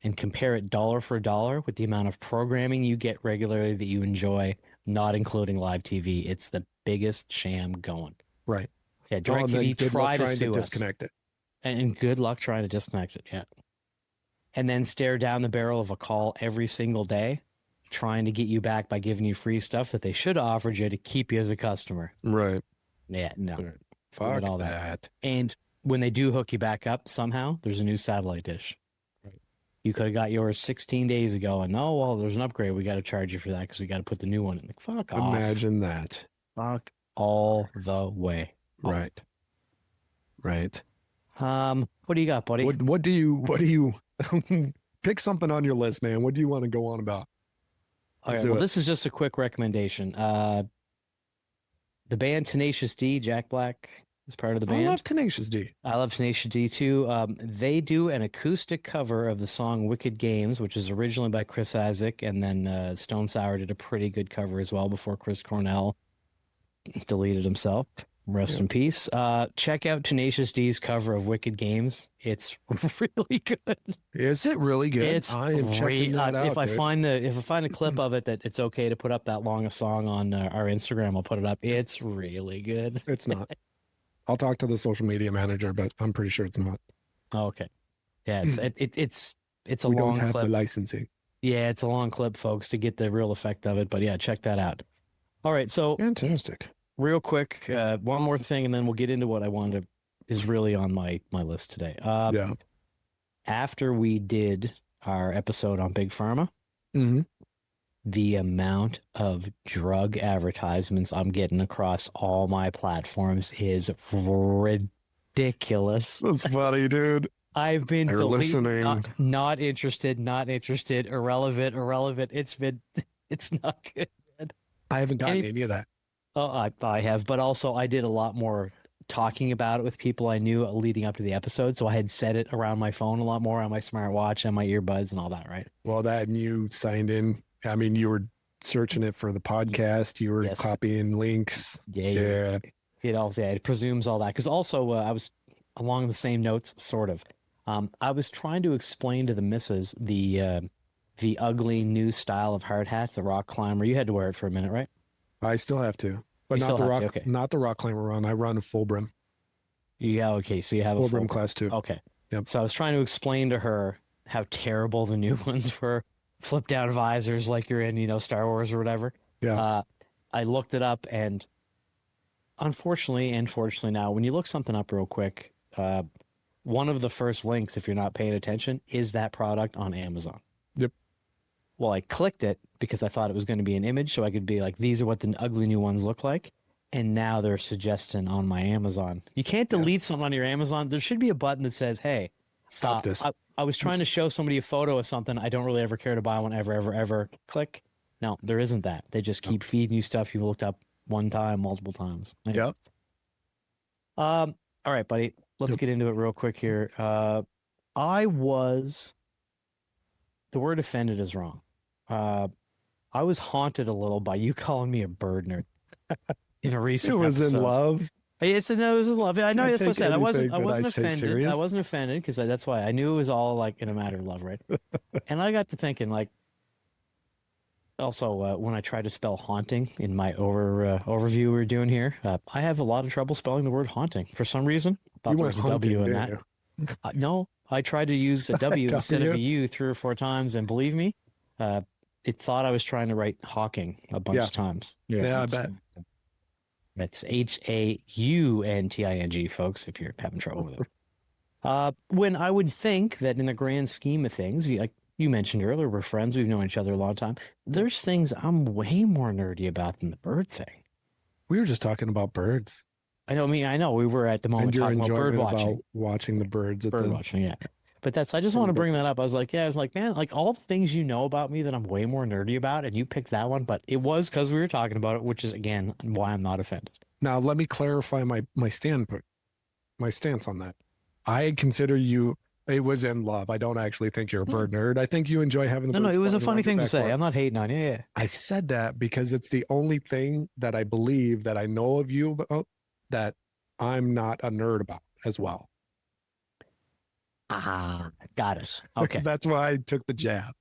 and compare it dollar for dollar with the amount of programming you get regularly that you enjoy, not including live TV. It's the biggest sham going. Right. Yeah, Well, and then DirecTV good luck try to trying sue us. disconnect it. And good luck trying to disconnect it, yeah. And then stare down the barrel of a call every single day, trying to get you back by giving you free stuff that they should have offered you to keep you as a customer. Right. Yeah, no. Right. Fuck all that. And when they do hook you back up somehow, there's a new satellite dish. Right. You could have got yours 16 days ago, and oh, well, there's an upgrade. We got to charge you for that because we got to put the new one in. Like, fuck off. Imagine that. Fuck all the way. Right. Right. What do you got, buddy? What do you pick something on your list, man? What do you want to go on about? Okay, Let's do well, it. this is just a quick recommendation. The band Tenacious D, Jack Black is part of the band. I love Tenacious D. I love Tenacious D too. They do an acoustic cover of the song Wicked Games, which is originally by Chris Isaak, and then Stone Sour did a pretty good cover as well before Chris Cornell deleted himself. Rest in peace. Check out Tenacious D's cover of Wicked Games. It's really good. Is it really good? It's I am great. checking that out. If I dude. find a clip of it that it's okay to put up that long a song on our Instagram, I'll put it up. It's really good. It's not. I'll talk to the social media manager, but I'm pretty sure it's not. Oh, okay. Yeah, it's a We long don't have clip. the licensing. Yeah, it's a long clip, folks, to get the real effect of it. But yeah, check that out. All right, so Fantastic. real quick, one more thing, and then we'll get into what I wanted is really on my list today. Yeah. After we did our episode on Big Pharma, Mm-hmm. the amount of drug advertisements I'm getting across all my platforms is ridiculous. That's funny, dude. I've been They're deleting, listening. not interested, irrelevant. It's not good. I haven't gotten any of that. Oh, I have, but also I did a lot more talking about it with people I knew leading up to the episode. So I had set it around my phone a lot more on my smartwatch and my earbuds and all that, right? Well, that and you signed in. I mean, you were searching it for the podcast. You were Yes. copying links. Yeah. It also, it presumes all that. Because also I was along the same notes, sort of. I was trying to explain to the missus the ugly new style of hard hat, the rock climber. You had to wear it for a minute, right? I still have to, but You not still the have rock, to, okay. not the rock climber run. I run a full brim, Yeah, okay. So you have full a brim full class 2. Okay. Yep. So I was trying to explain to her how terrible the new ones were. Flip down visors like you're in, Star Wars or whatever. Yeah. I looked it up, and unfortunately and fortunately now, when you look something up real quick, one of the first links, if you're not paying attention, is that product on Amazon. Yep. Well, I clicked it because I thought it was going to be an image, so I could be like, these are what the ugly new ones look like. And now they're suggesting on my Amazon. You can't delete something on your Amazon. There should be a button that says, hey, Stop this. I was trying to show somebody a photo of something. I don't really ever care to buy one ever. Click. No, there isn't that. They just keep feeding you stuff you looked up one time, multiple times. Anyway. Yep. All right, buddy. Let's get into it real quick here. The word offended is wrong. I was haunted a little by you calling me a bird nerd in a recent It was episode. in love. Yes, no, it was in love. I know I that's what I take said. I wasn't anything that I say offended. serious. I wasn't offended because that's why I knew it was all like in a matter of love, right? And I got to thinking, like, also when I tried to spell haunting in my overview we were doing here, I have a lot of trouble spelling the word haunting for some reason. Thought You there went was a W hunting, in didn't that. you? No, I tried to use a W instead of a W? U 3 or 4 times, and believe me, it thought I was trying to write hawking a bunch Yeah. of times. Yeah, I bet. That's HAUNTING, folks, if you're having trouble with it. When I would think that in the grand scheme of things, like you mentioned earlier, we're friends, we've known each other a long time. There's things I'm way more nerdy about than the bird thing. We were just talking about birds. I know we were at the moment And your talking about bird enjoyment watching. about watching the birds. Bird watching, yeah. But I just want to bring that up. I was like, man, like all the things you know about me that I'm way more nerdy about, and you picked that one, but it was because we were talking about it, which is again why I'm not offended. Now let me clarify my standpoint, my stance on that. I consider you. It was in love. I don't actually think you're a bird nerd. I think you enjoy having the No, birds it was a flying funny around your thing to say. backyard. I'm not hating on you. Yeah. I said that because it's the only thing that I believe that I know of you about that I'm not a nerd about as well. Got it. Okay. That's why I took the jab.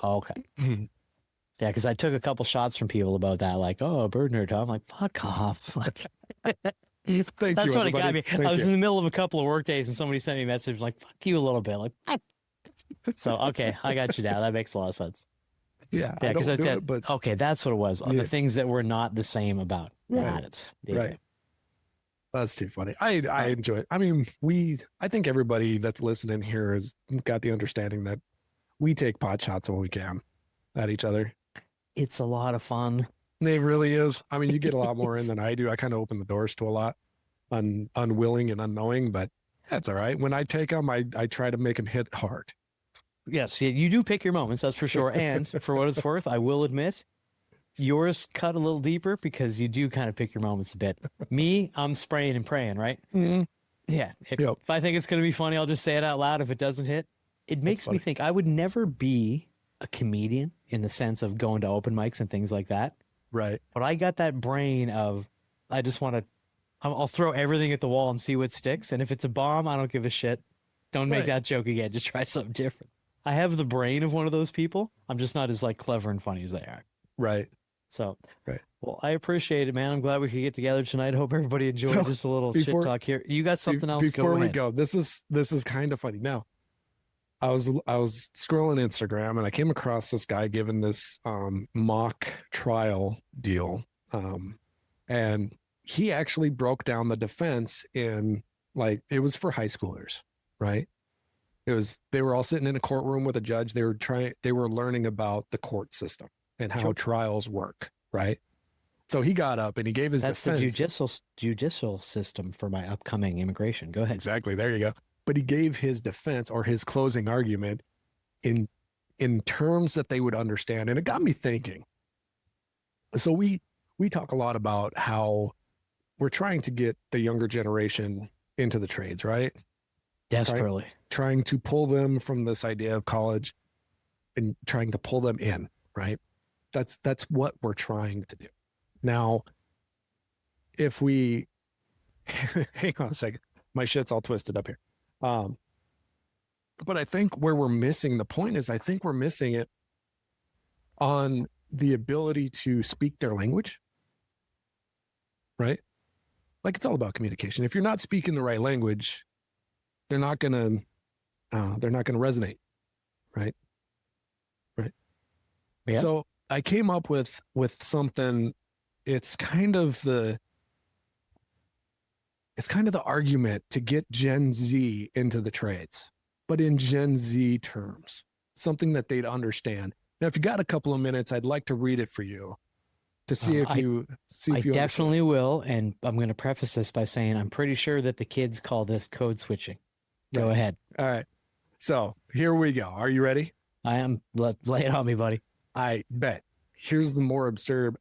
Okay. Yeah, because I took a couple shots from people about that, like, oh, a bird nerd, huh? I'm like, fuck off. Like, Thank that's you, what it got me. Thank I was you. in the middle of a couple of work days and somebody sent me a message like, fuck you a little bit. Like, "Ah." So, okay, I got you now. That makes a lot of sense. Yeah, Yeah, because I said, but okay, that's what it was. Yeah. The things that were not the same about Right. it. Yeah. Right. That's too funny. I enjoy it. I mean, I think everybody that's listening here has got the understanding that we take pot shots when we can at each other. It's a lot of fun. It really is. I mean, you get a lot more in than I do. I kind of open the doors to a lot, unwilling and unknowing, but that's all right. When I take them, I try to make them hit hard. Yes, you do pick your moments, that's for sure. And for what it's worth, I will admit, yours cut a little deeper because you do kind of pick your moments a bit. Me, I'm spraying and praying, right? Mm-hmm. Yeah. If Yep. I think it's going to be funny, I'll just say it out loud. If it doesn't hit, it makes me think I would never be a comedian in the sense of going to open mics and things like that. Right. But I got that brain of, I just want to, I'll throw everything at the wall and see what sticks. And if it's a bomb, I don't give a shit. Don't make Right. that joke again. Just try something different. I have the brain of one of those people. I'm just not as like clever and funny as they are. Right. So, Right. Well, I appreciate it, man. I'm glad we could get together tonight. I hope everybody enjoyed So, just a little before- shit talk here. You got something else? Before Go we ahead. go, this is kind of funny. Now, I was scrolling Instagram and I came across this guy giving this mock trial deal, and he actually broke down the defense in, like, it was for high schoolers, right? They were all sitting in a courtroom with a judge. They were learning about the court system and how Sure. trials work, right? So he got up and he gave his That's defense. the judicial system for my upcoming immigration. Go ahead. Exactly. There you go. But he gave his defense or his closing argument in terms that they would understand. And it got me thinking. So we talk a lot about how we're trying to get the younger generation into the trades, right? Desperately. Trying to pull them from this idea of college and trying to pull them in, right? That's what we're trying to do. Now, if we hang on a second, my shit's all twisted up here. But I think where we're missing the point is I think we're missing it on the ability to speak their language, right? Like, it's all about communication. If you're not speaking the right language, they're not gonna resonate, right? Yeah. So I came up with something. It's kind of the argument to get Gen Z into the trades, but in Gen Z terms, something that they'd understand. Now, if you got a couple of minutes, I'd like to read it for you to see if you I definitely will. And I'm going to preface this by saying I'm pretty sure that the kids call this code switching. Go Right. ahead. All right. So here we go. Are you ready? I am. Lay it on me, buddy. I bet. Here's the more absurd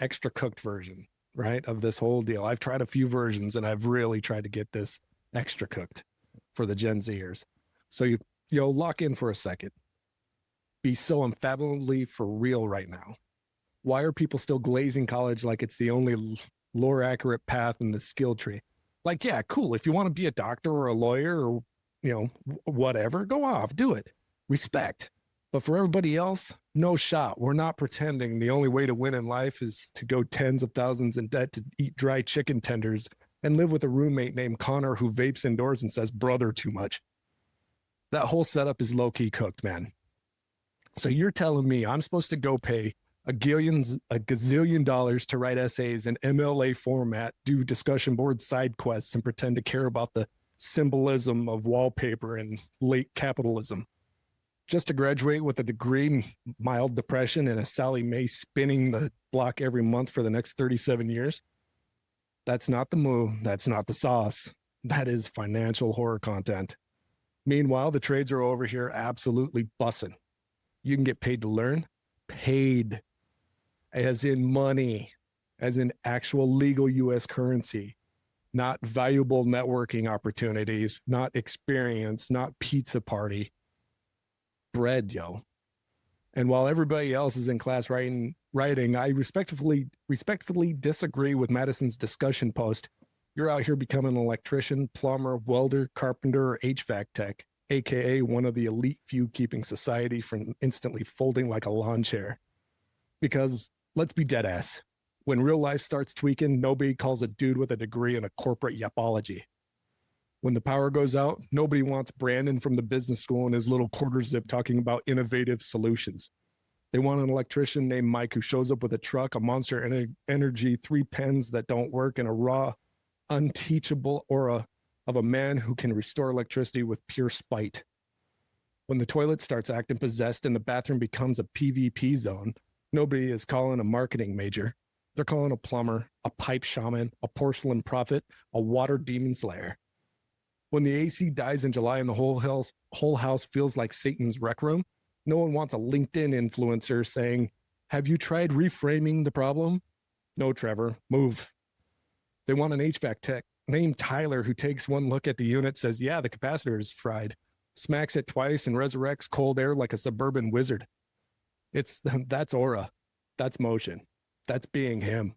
extra cooked version, right, of this whole deal. I've tried a few versions and I've really tried to get this extra cooked for the Gen Zers. So you'll lock in for a second. Be so unfathomably for real right now. Why are people still glazing college like it's the only lore accurate path in the skill tree? Like, yeah, cool. If you want to be a doctor or a lawyer or, whatever, go off, do it. Respect. But for everybody else, no shot. We're not pretending the only way to win in life is to go tens of thousands in debt to eat dry chicken tenders and live with a roommate named Connor who vapes indoors and says brother too much. That whole setup is low-key cooked, man. So you're telling me I'm supposed to go pay a gazillion dollars to write essays in MLA format, do discussion board side quests, and pretend to care about the symbolism of wallpaper and late capitalism, just to graduate with a degree in mild depression and a Sally Mae spinning the block every month for the next 37 years? That's not the move. That's not the sauce. That is financial horror content. Meanwhile, the trades are over here absolutely bussing. You can get paid to learn, paid as in money, as in actual legal US currency, not valuable networking opportunities, not experience, not pizza party. Bread, yo. And while everybody else is in class writing, I respectfully disagree with Madison's discussion post. You're out here becoming an electrician, plumber, welder, carpenter, or HVAC tech, aka one of the elite few keeping society from instantly folding like a lawn chair. Because let's be dead ass. When real life starts tweaking, nobody calls a dude with a degree in a corporate yapology. When the power goes out, nobody wants Brandon from the business school in his little quarter zip talking about innovative solutions. They want an electrician named Mike who shows up with a truck, a Monster Energy, 3 pens that don't work, and a raw, unteachable aura of a man who can restore electricity with pure spite. When the toilet starts acting possessed and the bathroom becomes a PvP zone, nobody is calling a marketing major. They're calling a plumber, a pipe shaman, a porcelain prophet, a water demon slayer. When the AC dies in July and the whole house feels like Satan's rec room, no one wants a LinkedIn influencer saying, "Have you tried reframing the problem?" No, Trevor, move. They want an HVAC tech named Tyler who takes one look at the unit, says, "Yeah, the capacitor is fried," smacks it twice and resurrects cold air like a suburban wizard. That's aura. That's motion. That's being him.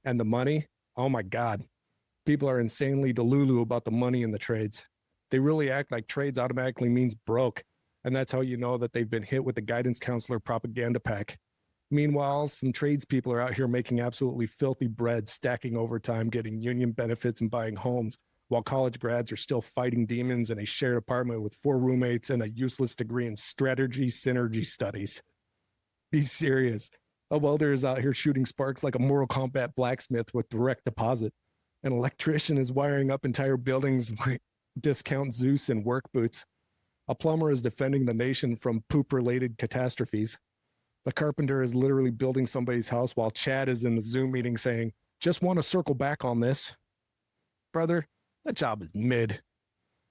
And the money, oh my God. People are insanely delulu about the money in the trades. They really act like trades automatically means broke. And that's how you know that they've been hit with the guidance counselor propaganda pack. Meanwhile, some tradespeople are out here making absolutely filthy bread, stacking overtime, getting union benefits and buying homes, while college grads are still fighting demons in a shared apartment with 4 roommates and a useless degree in strategy synergy studies. Be serious. A welder is out here shooting sparks like a Mortal Kombat blacksmith with direct deposit. An electrician is wiring up entire buildings like discount Zeus and work boots. A plumber is defending the nation from poop-related catastrophes. The carpenter is literally building somebody's house while Chad is in the Zoom meeting saying, "Just want to circle back on this." Brother, that job is mid.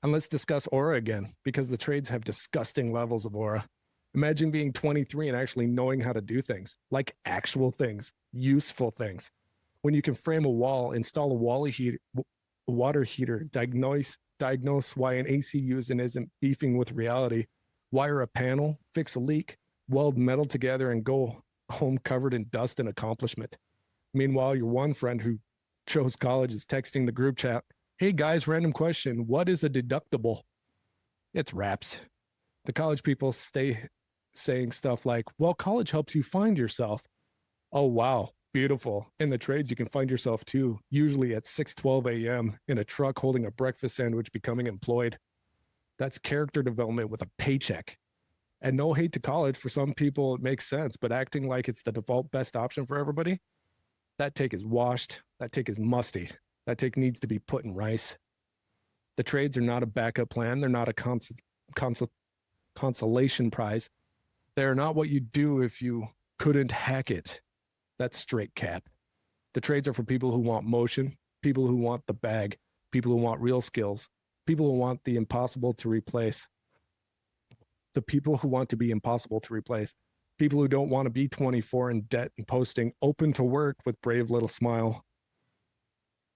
And let's discuss aura again, because the trades have disgusting levels of aura. Imagine being 23 and actually knowing how to do things, like actual things, useful things. When you can frame a wall, install a water heater, diagnose why an AC unit isn't beefing with reality, wire a panel, fix a leak, weld metal together, and go home covered in dust and accomplishment. Meanwhile, your one friend who chose college is texting the group chat, "Hey guys, random question. What is a deductible?" It's raps. The college people stay saying stuff like, "Well, college helps you find yourself." Oh, wow. Beautiful. In the trades, you can find yourself too, usually at 6:12 a.m. in a truck holding a breakfast sandwich, becoming employed. That's character development with a paycheck. And no hate to college. For some people, it makes sense, but acting like it's the default best option for everybody, that take is washed. That take is musty. That take needs to be put in rice. The trades are not a backup plan. They're not a consolation prize. They're not what you'd do if you couldn't hack it. That's straight cap. The trades are for people who want motion, people who want the bag, people who want real skills, people who want the impossible to replace. The people who want to be impossible to replace. People who don't want to be 24 in debt and posting open to work with brave little smile.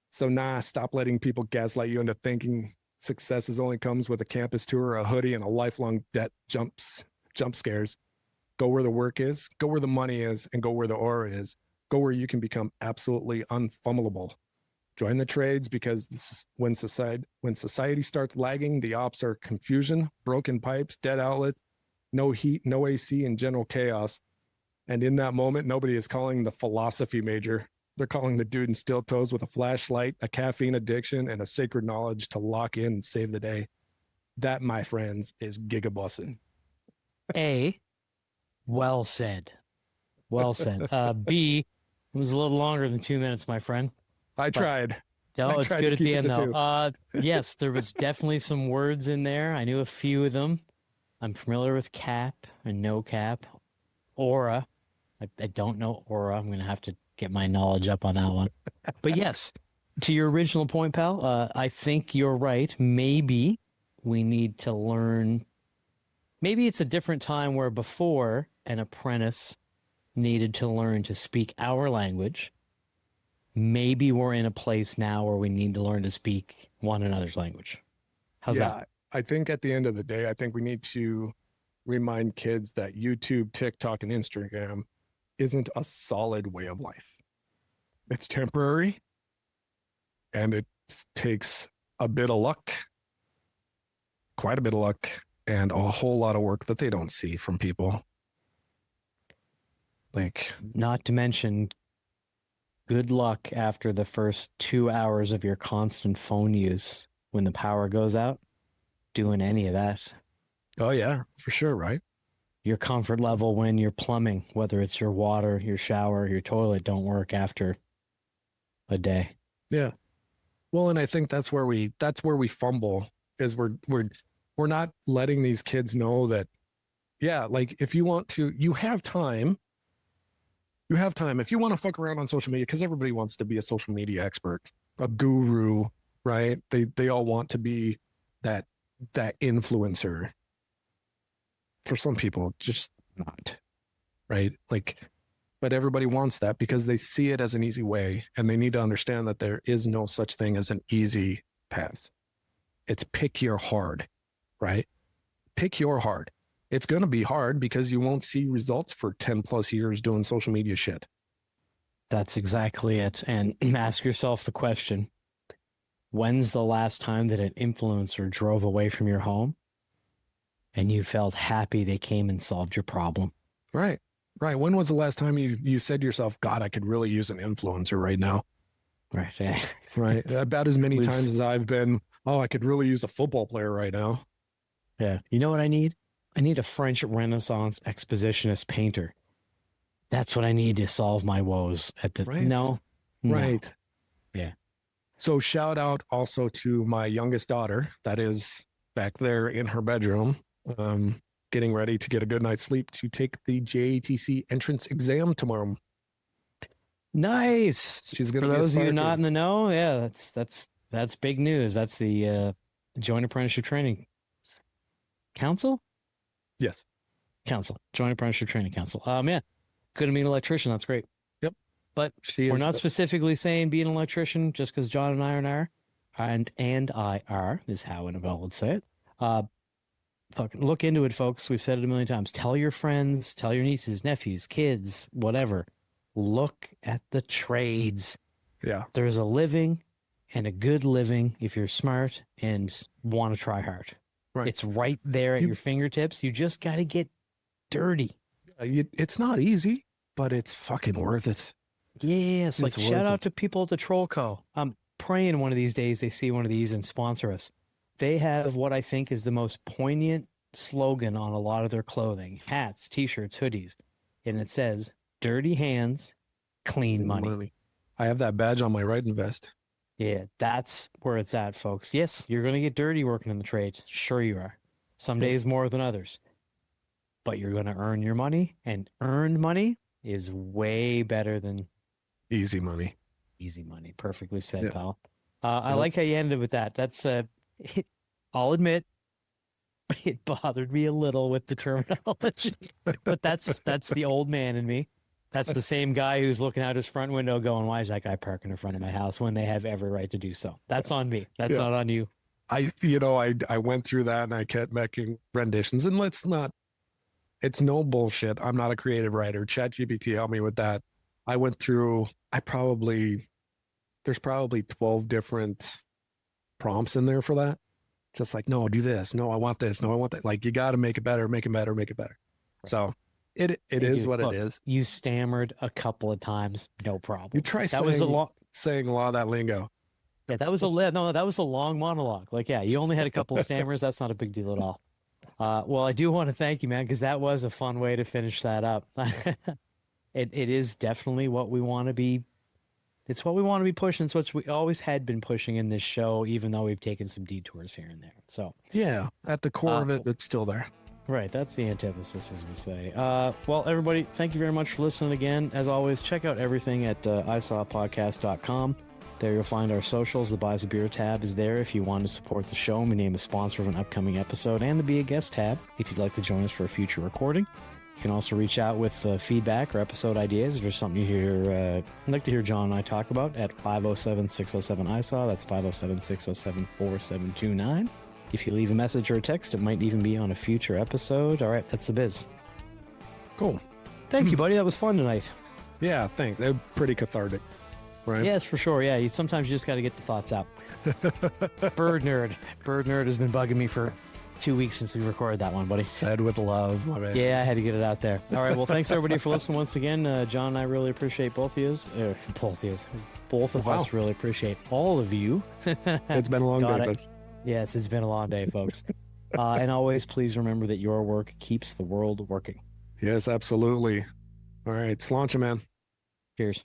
So stop letting people gaslight you into thinking success only comes with a campus tour, a hoodie, and a lifelong debt jump scares. Go where the work is, go where the money is, and go where the aura is. Go where you can become absolutely unfumblable. Join the trades, because this is when society starts lagging, the ops are confusion, broken pipes, dead outlets, no heat, no AC, and general chaos. And in that moment, nobody is calling the philosophy major. They're calling the dude in steel toes with a flashlight, a caffeine addiction, and a sacred knowledge to lock in and save the day. That, my friends, is gigabussing. A, well said. Well said. B, it was a little longer than 2 minutes, my friend. I tried. No, it's good at the end, though. Yes, there was definitely some words in there. I knew a few of them. I'm familiar with cap and no cap. Aura. I don't know aura. I'm going to have to get my knowledge up on that one. But yes, to your original point, pal, I think you're right. Maybe we need to learn. Maybe it's a different time where before an apprentice needed to learn to speak our language. Maybe we're in a place now where we need to learn to speak one another's language. How's that? I think at the end of the day, I think we need to remind kids that YouTube, TikTok, and Instagram isn't a solid way of life. It's temporary, and it takes a bit of luck, quite a bit of luck, and a whole lot of work that they don't see from people. Like, not to mention, good luck after the first 2 hours of your constant phone use when the power goes out, doing any of that. oh yeah, for sure, right? Your comfort level when your plumbing, whether it's your water, your shower, your toilet, don't work after a day. Yeah. Well, and I think that's where we fumble, is we're not letting these kids know that, yeah, like if you want to, you have time. You have time. If you want to fuck around on social media, because everybody wants to be a social media expert, a guru, right? They all want to be that influencer. For some people, just not, right? Like, but everybody wants that because they see it as an easy way, and they need to understand that there is no such thing as an easy path. It's pick your hard, right? Pick your hard. It's going to be hard because you won't see results for 10 plus years doing social media shit. That's exactly it. And ask yourself the question, when's the last time that an influencer drove away from your home and you felt happy they came and solved your problem? Right. Right. When was the last time you said to yourself, God, I could really use an influencer right now? Right. Yeah. Right. About as many times as I've been, oh, I could really use a football player right now. Yeah. You know what I need? I need a French Renaissance expositionist painter. That's what I need to solve my woes at the right. No. Right. Yeah. So shout out also to my youngest daughter that is back there in her bedroom, getting ready to get a good night's sleep to take the JATC entrance exam tomorrow. Nice. She's going to For be those of you not in the know, yeah, that's big news. That's the Joint Apprenticeship Training Council? Yes. Council. Joint Apprenticeship Training Council. Yeah. Couldn't be an electrician. That's great. Yep. But we're not specifically saying be an electrician just because John and I are, and I are, is how Annabelle would say it. Fucking look into it, folks. We've said it a million times. Tell your friends, tell your nieces, nephews, kids, whatever. Look at the trades. Yeah. There's a living and a good living if you're smart and want to try hard. Right. It's right there at your fingertips. You just got to get dirty. It's not easy, but it's fucking worth it. Yes. Like shout out to people at the Troll Co. I'm praying one of these days they see one of these and sponsor us. They have what I think is the most poignant slogan on a lot of their clothing, hats, t-shirts, hoodies. And it says, dirty hands, clean money. I have that badge on my riding vest. Yeah, that's where it's at, folks. Yes, you're going to get dirty working in the trades. Sure you are. Some days more than others. But you're going to earn your money, and earned money is way better than easy money. Easy money. Perfectly said, pal. I like how you ended with that. That's, I'll admit, it bothered me a little with the terminology, but that's the old man in me. That's the same guy who's looking out his front window going, why is that guy parking in front of my house when they have every right to do so? That's on me. That's not on you. I went through that and I kept making renditions, and it's no bullshit. I'm not a creative writer. ChatGPT helped me with that. I went through, there's probably 12 different prompts in there for that. Just like, no, do this. No, I want this. No, I want that. Like, you got to make it better, make it better, make it better. Right. So it is what it is. You stammered a couple of times. No problem. You try saying a lot of that lingo. Yeah, that was a long monologue. Like, yeah, you only had a couple of stammers. That's not a big deal at all. Well, I do want to thank you, man, because that was a fun way to finish that up. It is definitely what we want to be. It's what we want to be pushing. It's what we always had been pushing in this show, even though we've taken some detours here and there. So yeah, at the core of it, it's still there. Right. That's the antithesis, as we say. Well, everybody, thank you very much for listening again. As always, check out everything at isawpodcast.com. There you'll find our socials. The Buys a Beer tab is there if you want to support the show and be named a sponsor of an upcoming episode, and the Be a Guest tab if you'd like to join us for a future recording. You can also reach out with feedback or episode ideas if there's something you hear, I'd like to hear John and I talk about at 507-607-ISAW. That's 507-607-4729. If you leave a message or a text, it might even be on a future episode. All right, that's the biz. Cool. Thank you, buddy. That was fun tonight. Yeah, thanks. They're pretty cathartic, right? Yes, for sure. Yeah, sometimes you just got to get the thoughts out. Bird Nerd has been bugging me for 2 weeks since we recorded that one, buddy. Said with love, my man. Yeah, I had to get it out there. All right, well, thanks everybody for listening once again. John and I really appreciate both of us really appreciate all of you. It's been a long day, folks. Yes, it's been a long day, folks. And always please remember that your work keeps the world working. Yes, absolutely. All right, Sláinte, man. Cheers.